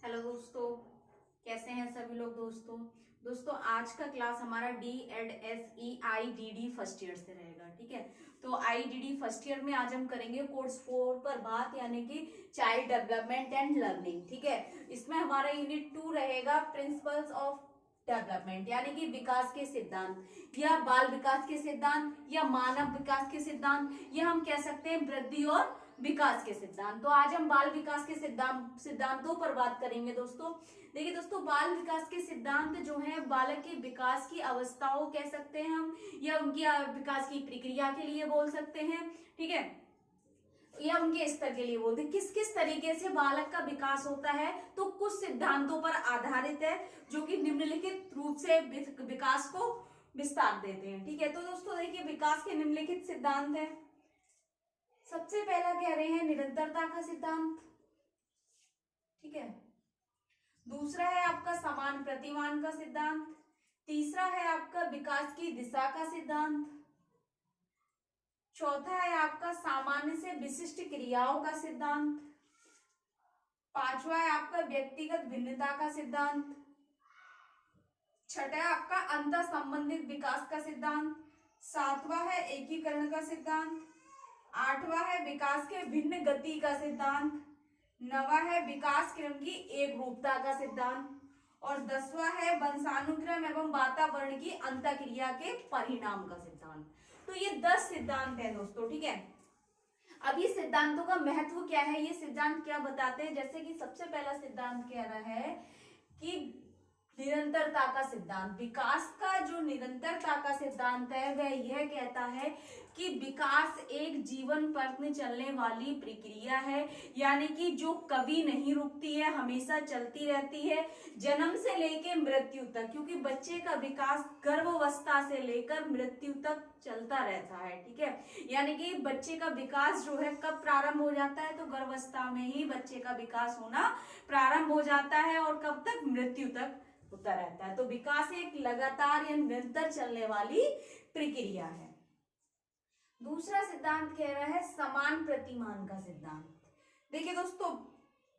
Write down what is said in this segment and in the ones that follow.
Hello दोस्तों, कैसे हैं सभी लोग। दोस्तों आज का क्लास हमारा DED फर्स्ट ईयर से रहेगा। ठीक है, तो IDD फर्स्ट ईयर में आज हम करेंगे कोर्स 4 पर बात, यानी कि चाइल्ड डेवलपमेंट एंड लर्निंग। ठीक है, इसमें हमारा यूनिट 2 रहेगा प्रिंसिपल्स ऑफ डेवलपमेंट, यानी कि विकास के सिद्धांत या बाल विकास के सिद्धांत या मानव विकास के सिद्धांत, या हम कह सकते हैं वृद्धि और विकास के सिद्धांत। तो आज हम बाल विकास के सिद्धांतों पर बात करेंगे। दोस्तों देखिए दोस्तों, बाल विकास के सिद्धांत जो है बालक के विकास की अवस्थाओं कह सकते हैं हम, या उनकी विकास की प्रक्रिया के लिए बोल सकते हैं। ठीक है, या उनके स्तर के लिए बोलते हैं किस किस तरीके से बालक का विकास होता है। तो कुछ सिद्धांतों पर आधारित है जो कि निम्नलिखित रूप से विकास को विस्तार देते हैं। ठीक है, तो दोस्तों देखिए विकास के निम्नलिखित सिद्धांत है। सबसे पहला कह रहे हैं निरंतरता का सिद्धांत। ठीक है, दूसरा है आपका समान प्रतिमान का सिद्धांत। तीसरा है आपका विकास की दिशा का सिद्धांत। चौथा है आपका सामान्य से विशिष्ट क्रियाओं का सिद्धांत। पांचवा है आपका व्यक्तिगत भिन्नता का सिद्धांत। छठा है आपका अंतर संबंधित विकास का सिद्धांत। सातवां है एकीकरण का सिद्धांत। आठवां है विकास के भिन्न गति का सिद्धांत। नवा है विकास क्रम की एक रूपता का सिद्धांत। और 10वां है वंशानुक्रम एवं वातावरण की अंतःक्रिया के परिणाम का सिद्धांत। तो ये 10 सिद्धांत है दोस्तों। ठीक है, अब ये सिद्धांतों का महत्व क्या है, ये सिद्धांत क्या बताते हैं। जैसे कि सबसे पहला सिद्धांत कह रहा है कि निरंतरता का सिद्धांत, विकास का जो निरंतरता का सिद्धांत है वह यह कहता है कि विकास एक जीवन पथ में चलने वाली प्रक्रिया है, यानी कि जो कभी नहीं रुकती है, हमेशा चलती रहती है जन्म से लेकर मृत्यु तक, क्योंकि बच्चे का विकास गर्भावस्था से लेकर मृत्यु तक चलता रहता है। ठीक है, यानी कि बच्चे का विकास जो है कब प्रारंभ हो जाता है, तो गर्भावस्था में ही बच्चे का विकास होना प्रारंभ हो जाता है और कब तक, मृत्यु तक होता रहता है। तो विकास एक लगातार या निरंतर चलने वाली प्रक्रिया है। दूसरा सिद्धांत कह रहा है समान प्रतिमान का सिद्धांत। देखिए दोस्तों,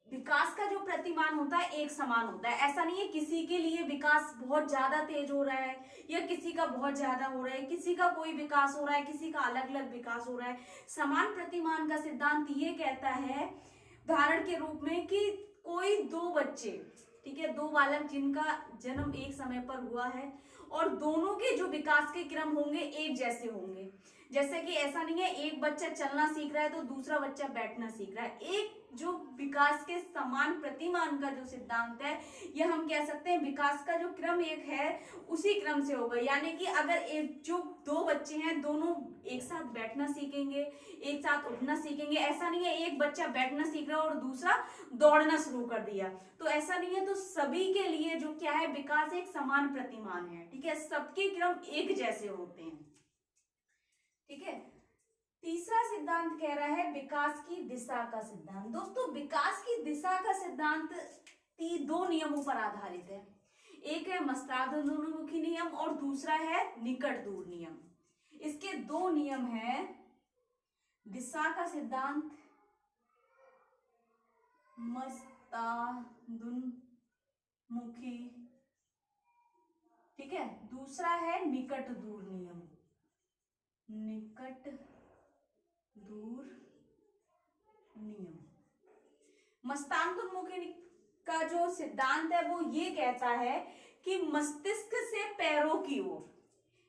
विकास का जो प्रतिमान होता है एक समान होता है। ऐसा नहीं है किसी के लिए विकास बहुत ज्यादा तेज हो रहा है या किसी का बहुत ज्यादा हो रहा है, किसी का कोई विकास हो रहा है, किसी का अलग अलग विकास हो रहा है। समान प्रतिमान का सिद्धांत ये कहता है उदाहरण के रूप में कि कोई दो बच्चे, ठीक है, दो बालक जिनका जन्म एक समय पर हुआ है और दोनों के जो विकास के क्रम होंगे एक जैसे होंगे। जैसे कि ऐसा नहीं है एक बच्चा चलना सीख रहा है तो दूसरा बच्चा बैठना सीख रहा है। एक जो विकास के समान प्रतिमान का जो सिद्धांत है, यह हम कह सकते हैं विकास का जो क्रम एक है उसी क्रम से होगा। यानी कि अगर एक जो दो बच्चे हैं दोनों एक साथ बैठना सीखेंगे, एक साथ उठना सीखेंगे, ऐसा नहीं है एक बच्चा बैठना सीख रहा है और दूसरा दौड़ना शुरू कर दिया, तो ऐसा नहीं है। तो सभी के लिए जो क्या है, विकास एक समान प्रतिमान है। ठीक है, सबके क्रम एक जैसे होते हैं। ठीक है, तीसरा सिद्धांत कह रहा है विकास की दिशा का सिद्धांत। दोस्तों विकास की दिशा का सिद्धांत दो नियमों पर आधारित है। एक है मस्तादनुमुखी नियम और दूसरा है निकट दूर नियम। इसके दो नियम हैं, दिशा का सिद्धांत मस्तादुन्मुखी, ठीक है, दूसरा है निकट दूर नियम, निकट दूर नियम। मस्तादुन्मुखी का जो सिद्धांत है वो ये कहता है कि मस्तिष्क से पैरों की ओर,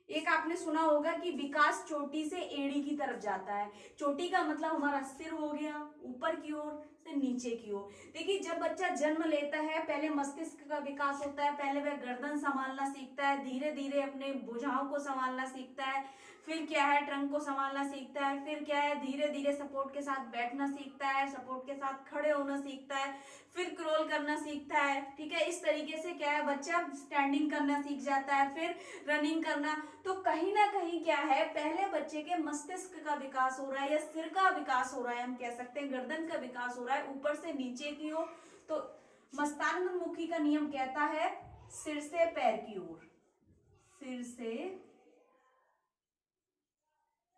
एक आपने सुना होगा कि विकास चोटी से एड़ी की तरफ जाता है। चोटी का मतलब हमारा सिर हो गया, ऊपर की ओर से नीचे की ओर। देखिए जब बच्चा जन्म लेता है पहले मस्तिष्क का विकास होता है, पहले वह गर्दन संभालना सीखता है, धीरे धीरे अपने भुजाओं को संभालना सीखता है, फिर क्या है ट्रंक को संभालना सीखता है, फिर क्या है धीरे धीरे सपोर्ट के साथ बैठना सीखता है, सपोर्ट के साथ खड़े होना सीखता है, फिर क्रॉल करना सीखता है। ठीक है, इस तरीके से क्या है बच्चा स्टैंडिंग करना सीख जाता है, फिर रनिंग करना। तो कहीं ना कहीं क्या है, पहले बच्चे के मस्तिष्क का विकास हो रहा है या सिर का विकास हो रहा है, हम कह सकते हैं गर्दन का विकास हो रहा है ऊपर से नीचे की ओर। तो मस्तादुन्मुखी का नियम कहता है सिर से पैर की ओर, सिर से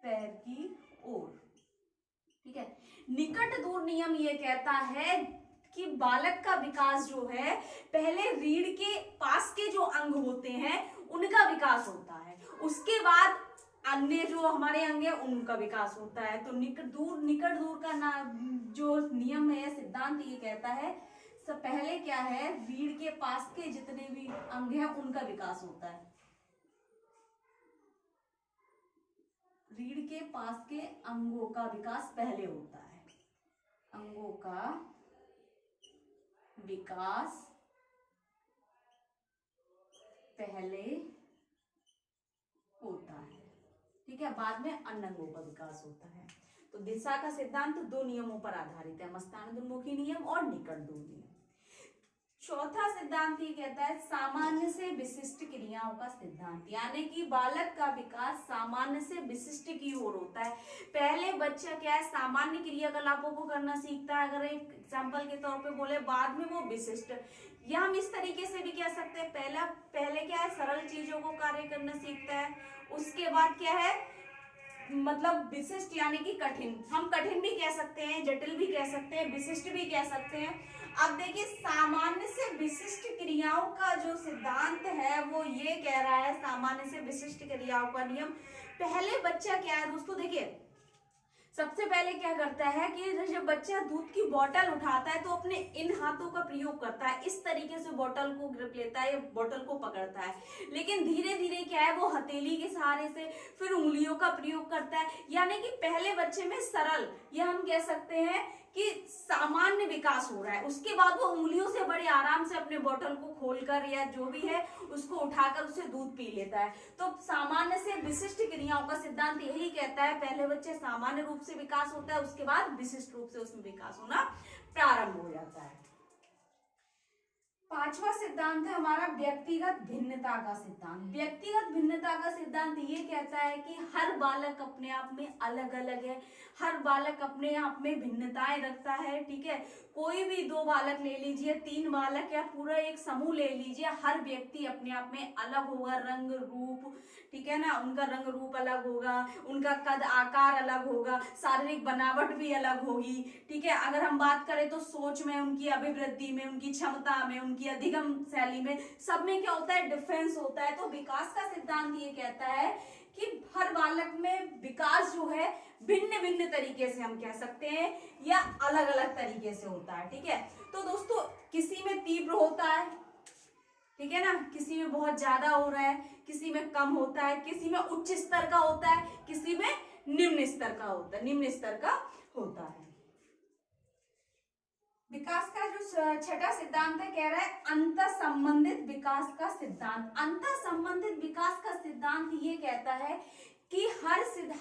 पैर की ओर। ठीक है, निकट दूर नियम ये कहता है कि बालक का विकास जो है पहले रीढ़ के पास के जो अंग होते हैं उनका विकास होता है, उसके बाद अन्य जो हमारे अंग है उनका विकास होता है। तो निकट दूर का ना जो नियम है, सिद्धांत ये कहता है सब पहले क्या है, रीढ़ के पास के जितने भी अंग हैं उनका विकास होता है। रीढ़ के पास के अंगों का विकास पहले होता है, अंगों का विकास पहले होता है, ठीक है, बाद में अन्य अंगों का विकास होता है। तो दिशा का सिद्धांत दो नियमों पर आधारित है, मस्तानुन्मुखी नियम और निकट दूर नियम। चौथा सिद्धांत ये कहता है सामान्य से विशिष्ट क्रियाओं का सिद्धांत, यानी कि बालक का विकास सामान्य से विशिष्ट की ओर होता है। पहले बच्चा क्या है, सामान्य क्रियाकलापों को करना सीखता है, अगर एक एग्जाम्पल के तौर पे बोले, बाद में वो विशिष्ट, या हम इस तरीके से भी कह सकते हैं, पहले क्या है, सरल चीजों को कार्य करना सीखता है, उसके बाद क्या है, मतलब विशिष्ट यानी कि कठिन, हम कठिन भी कह सकते हैं, जटिल भी कह सकते हैं, विशिष्ट भी कह सकते हैं। अब देखिए सामान्य से विशिष्ट क्रियाओं का जो सिद्धांत है वो ये कह रहा है, सामान्य से विशिष्ट क्रियाओं का नियम, पहले बच्चा क्या है दोस्तों, देखिए सबसे पहले क्या करता है कि जब बच्चा दूध की बोतल उठाता है तो अपने इन हाथों का प्रयोग करता है, इस तरीके से बोतल को ग्रिप लेता है, बोतल को पकड़ता है, लेकिन धीरे धीरे क्या है वो हथेली के सहारे से फिर उंगलियों का प्रयोग करता है, यानी कि पहले बच्चे में सरल, या हम कह सकते हैं कि सामान्य विकास हो रहा है, उसके बाद वो उंगलियों से बड़े आराम से अपने बोतल को खोलकर या जो भी है उसको उठाकर उसे दूध पी लेता है। तो सामान्य से विशिष्ट क्रियाओं का सिद्धांत यही कहता है, पहले बच्चे सामान्य रूप से विकास होता है, उसके बाद विशिष्ट रूप से उसमें विकास होना प्रारंभ हो जाता है। पांचवा सिद्धांत है हमारा व्यक्तिगत भिन्नता का सिद्धांत। व्यक्तिगत भिन्नता का सिद्धांत ये कहता है कि हर बालक अपने आप में अलग अलग है, हर बालक अपने आप में भिन्नताएं रखता है, ठीक है, कोई भी दो बालक ले लीजिए, तीन बालक या पूरा एक समूह ले लीजिए, हर व्यक्ति अपने आप में अलग होगा, रंग रूप, ठीक है ना, उनका रंग रूप अलग होगा, उनका कद आकार अलग होगा, शारीरिक बनावट भी अलग होगी, ठीक है, अगर हम बात करें तो सोच में, उनकी अभिवृद्धि में, उनकी क्षमता में, उनकी अधिगम शैली में, सब में क्या होता है, डिफरेंस होता है। तो विकास का सिद्धांत ये कहता है कि हर बालक में विकास जो है भिन्न भिन्न तरीके से हम कह सकते हैं या अलग अलग तरीके से होता है, ठीक है। तो दोस्तों किसी में तीव्र होता है, ठीक है ना, किसी में बहुत ज्यादा हो रहा है, किसी में कम होता है, किसी में उच्च स्तर का होता है, किसी में निम्न स्तर का होता है। विकास का जो छठा सिद्धांत है कह रहा है अंतर संबंधित विकास का सिद्धांत। अंतर संबंधित विकास का सिद्धांत ये कहता है कि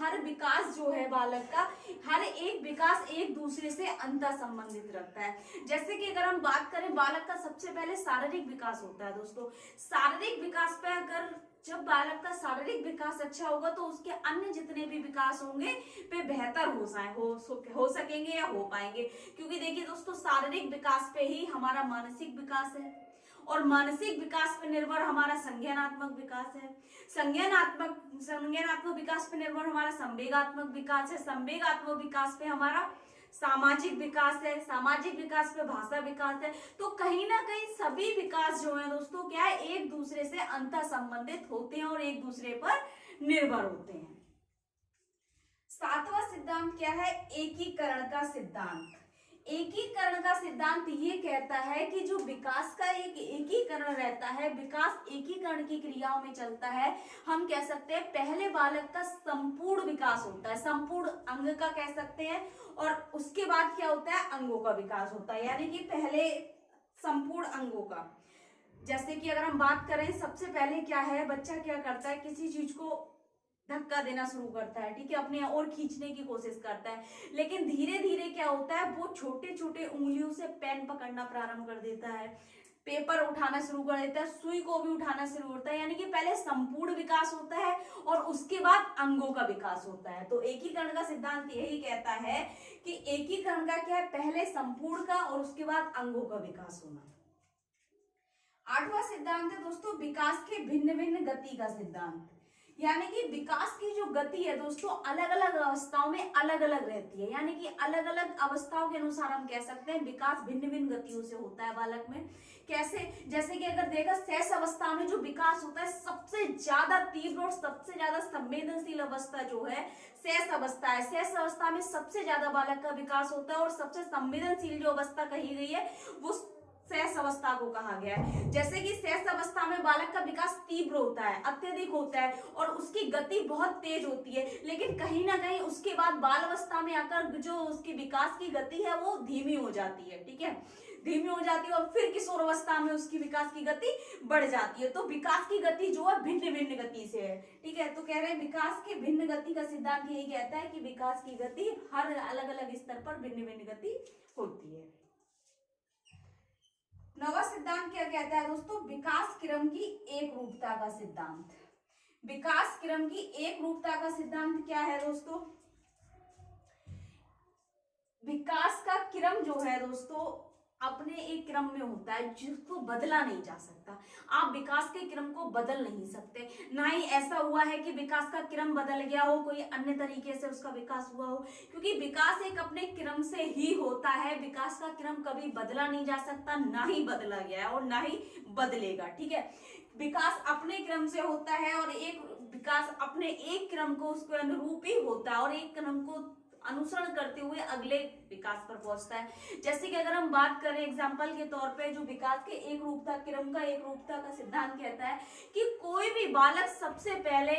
हर विकास जो है बालक का, हर एक विकास एक दूसरे से अंतर संबंधित रखता है। जैसे कि अगर हम बात करें बालक का, सबसे पहले शारीरिक विकास होता है दोस्तों। शारीरिक विकास पे अगर जब बालक का शारीरिक विकास अच्छा होगा तो उसके अन्य जितने भी विकास होंगे वे बेहतर हो सकेंगे या हो पाएंगे, क्योंकि देखिए दोस्तों शारीरिक विकास पे ही हमारा मानसिक विकास है और मानसिक विकास पे निर्भर हमारा संज्ञानात्मक विकास है, संज्ञानात्मक विकास पे निर्भर हमारा संवेगात्मक विकास है, संवेगात्मक विकास पे हमारा सामाजिक विकास है, सामाजिक विकास पे भाषा विकास है। तो कहीं ना कहीं सभी विकास जो है दोस्तों क्या है, एक दूसरे से अंतर संबंधित होते हैं और एक दूसरे पर निर्भर होते हैं। सातवां सिद्धांत क्या है, एकीकरण का सिद्धांत। एकीकरण का सिद्धांत ये कहता है कि जो विकास का एक एकीकरण रहता है, विकास एकीकरण की क्रियाओं में चलता है। हम कह सकते हैं पहले बालक का संपूर्ण विकास होता है, संपूर्ण अंग का कह सकते हैं, और उसके बाद क्या होता है, अंगों का विकास होता है, यानी कि पहले संपूर्ण अंगों का। जैसे कि अगर हम बात करें, सबसे पहले क्या है, बच्चा क्या करता है, किसी चीज को धक्का देना शुरू करता है, ठीक है, अपने और खींचने की कोशिश करता है, लेकिन धीरे धीरे क्या होता है, वो छोटे छोटे उंगलियों से पेन पकड़ना प्रारंभ कर देता है, पेपर उठाना शुरू कर देता है, सुई को भी उठाना शुरू होता है, यानी कि पहले संपूर्ण विकास होता है और उसके बाद अंगों का विकास होता है। तो एकीकरण का सिद्धांत यही कहता है कि एकीकरण का क्या है, पहले संपूर्ण का और उसके बाद अंगों का विकास होना। आठवां सिद्धांत है दोस्तों विकास के भिन्न भिन्न गति का सिद्धांत। यानी कि विकास की जो गति है दोस्तों अलग अलग अवस्थाओं में अलग अलग रहती है, यानी कि अलग अलग अवस्थाओं के अनुसार हम कह सकते हैं विकास भिन्न भिन्न गतियों से होता है बालक में। कैसे, जैसे कि अगर देखा शेष अवस्था में जो विकास होता है सबसे ज्यादा तीव्र और सबसे ज्यादा संवेदनशील अवस्था जो है शेष अवस्था है। शेष अवस्था में सबसे ज्यादा बालक का विकास होता है और सबसे संवेदनशील जो अवस्था कही गई है वो शेष अवस्था को कहा गया है। जैसे कि शेष अवस्था में बालक का विकास तीव्र होता है, अत्यधिक होता है और उसकी गति बहुत तेज होती है, लेकिन कहीं ना कहीं उसके बाद बाल अवस्था में आकर जो उसकी विकास की गति है वो धीमी हो जाती है, ठीक है, धीमी हो जाती है और फिर किशोर अवस्था में उसकी विकास की गति बढ़ जाती है। तो विकास की गति जो है भिन्न भिन्न गति से है, ठीक है। तो कह रहे हैं विकास की भिन्न गति का सिद्धांत यही कहता है कि विकास की गति हर अलग अलग स्तर पर भिन्न भिन्न गति होती है। नवा सिद्धांत क्या कहता है दोस्तों, विकास क्रम की एक रूपता का सिद्धांत। विकास क्रम की एक रूपता का सिद्धांत क्या है दोस्तों, विकास का क्रम जो है दोस्तों अपने एक क्रम में होता है जिसको बदला नहीं जा सकता। आप विकास के क्रम को बदल नहीं सकते, ना ही ऐसा हुआ है कि विकास का क्रम बदल गया हो, कोई अन्य तरीके से उसका विकास हुआ हो, क्योंकि विकास एक अपने क्रम से ही होता है। विकास का क्रम कभी बदला नहीं जा सकता, ना ही बदला गया है और ना ही बदलेगा, ठीक है। विकास अपने क्रम से होता है और एक विकास अपने एक क्रम को उसके अनुरूप ही होता है और एक क्रम को अनुसरण करते हुए अगले विकास पर पहुंचता है। जैसे कि अगर हम बात करें एग्जांपल के तौर पे, जो विकास के एक रूपता क्रम का एक रूपता का सिद्धांत कहता है कि कोई भी बालक सबसे पहले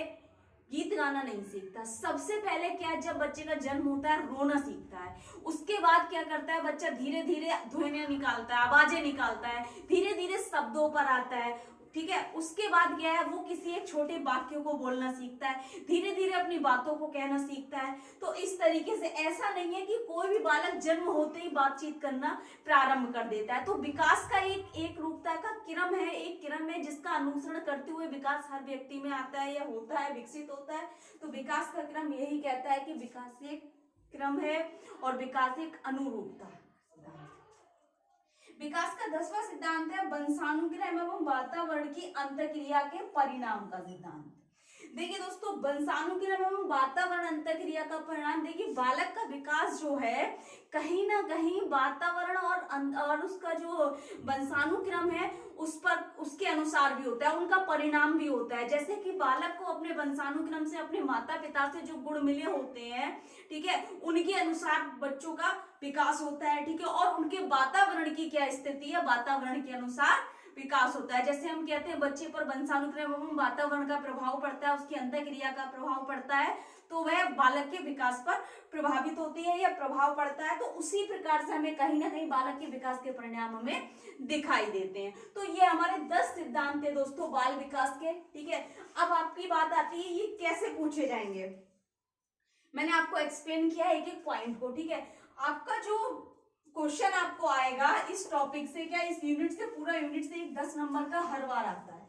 गीत गाना नहीं सीखता। सबसे पहले क्या, जब बच्चे का जन्म होता है रोना सीखता है, उसके बाद क्या करता है बच्चा धीरे धीरे ध्वनियां निकालता है, आवाजें निकालता है, धीरे धीरे शब्दों पर आता है, ठीक है। उसके बाद क्या है, वो किसी एक छोटे वाक्यों को बोलना सीखता है, धीरे धीरे अपनी बातों को कहना सीखता है। तो इस तरीके से ऐसा नहीं है कि कोई भी बालक जन्म होते ही बातचीत करना प्रारंभ कर देता है। तो विकास का एक रूपता का क्रम है, एक क्रम है जिसका अनुसरण करते हुए विकास हर व्यक्ति में आता है या होता है, विकसित होता है। तो विकास का क्रम यही कहता है कि विकास एक क्रम है और विकास एक अनुरूपता। विकास का 10वां सिद्धांत है वंशानुक्रम एवं वातावरण की अंतःक्रिया के परिणाम का सिद्धांत। देखिए दोस्तों, वंशानुक्रम एवं वातावरण अंतःक्रिया का परिणाम, देखिए बालक का विकास जो है कहीं ना कहीं वातावरण और उसका जो वंशानुक्रम है उस पर उसके अनुसार भी होता है, उनका परिणाम भी होता है। जैसे कि बालक को अपने वंशानुक्रम से अपने माता पिता से जो गुण मिले होते हैं, ठीक है, उनके अनुसार बच्चों का विकास होता है, ठीक है, और उनके वातावरण की क्या स्थिति है, वातावरण के अनुसार विकास होता है। जैसे हम कहते हैं बच्चे पर वंशानुक्रम एवं वातावरण का प्रभाव पड़ता है, उसकी अंतःक्रिया का प्रभाव पड़ता है, तो वह बालक के विकास पर प्रभावित होती है या प्रभाव पड़ता है। तो उसी प्रकार से हमें कहीं ना कहीं बालक के विकास के परिणाम हमें दिखाई देते हैं। तो ये हमारे 10 सिद्धांत थे दोस्तों बाल विकास के, ठीक है। अब आपकी बात आती है ये कैसे पूछे जाएंगे। मैंने आपको एक्सप्लेन किया एक एक पॉइंट को, ठीक है। आपका जो क्वेश्चन आपको आएगा इस टॉपिक से, क्या इस यूनिट से, पूरा यूनिट से 10 नंबर का हर बार आता है।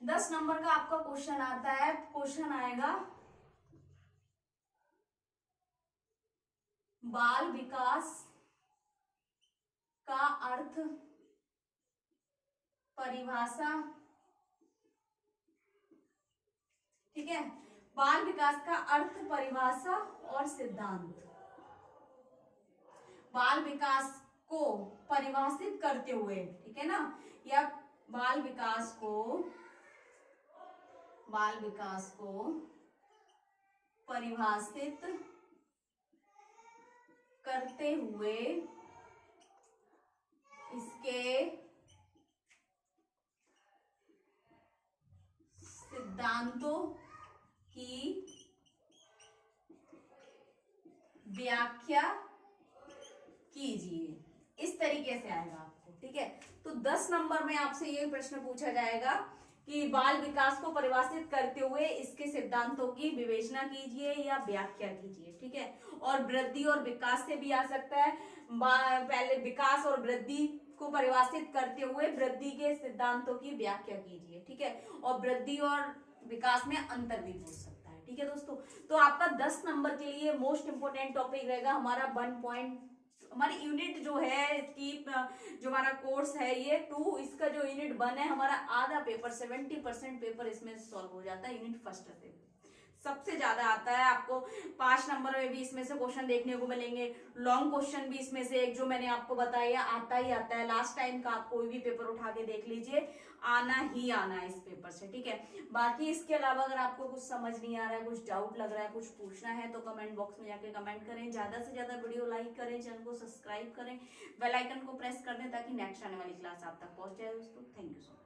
10 नंबर का आपका क्वेश्चन आता है। क्वेश्चन आएगा बाल विकास का अर्थ, परिभाषा, ठीक है, बाल विकास का अर्थ, परिभाषा और सिद्धांत। बाल विकास को परिभाषित करते हुए, ठीक है ना, या बाल विकास को परिभाषित करते हुए इसके सिद्धांतों की व्याख्या कीजिए। इस तरीके से आएगा आपको, ठीक है। तो 10 नंबर में आपसे ये प्रश्न पूछा जाएगा कि बाल विकास को परिभाषित करते हुए इसके सिद्धांतों की विवेचना कीजिए या व्याख्या कीजिए, ठीक है। और वृद्धि और विकास से भी आ सकता है। पहले विकास और वृद्धि को परिभाषित करते हुए वृद्धि के सिद्धांतों की व्याख्या कीजिए, ठीक है। और वृद्धि और विकास में अंतर भी पूछ सकता है, ठीक है दोस्तों। तो आपका 10 नंबर के लिए मोस्ट इंपोर्टेंट टॉपिक रहेगा हमारा हमारी यूनिट जो है इसकी जो हमारा कोर्स है ये 2, इसका जो यूनिट 1 है हमारा आधा पेपर 70% पेपर इसमें सॉल्व हो जाता है यूनिट फर्स्ट से। सबसे ज्यादा आता है आपको 5 नंबर में भी इसमें से क्वेश्चन देखने को मिलेंगे। लॉन्ग क्वेश्चन भी इसमें से एक जो मैंने आपको बताया आता ही आता है। लास्ट टाइम का आप कोई भी पेपर उठा के देख लीजिए, आना ही आना है इस पेपर से, ठीक है। बाकी इसके अलावा अगर आपको कुछ समझ नहीं आ रहा है, कुछ डाउट लग रहा है, कुछ पूछना है तो कमेंट बॉक्स में जाके कमेंट करें। ज्यादा से ज्यादा वीडियो लाइक करें, चैनल को सब्सक्राइब करें, बेल आइकन को प्रेस कर दें ताकि नेक्स्ट आने वाली क्लास आप तक पहुंच जाए दोस्तों। Thank you so much.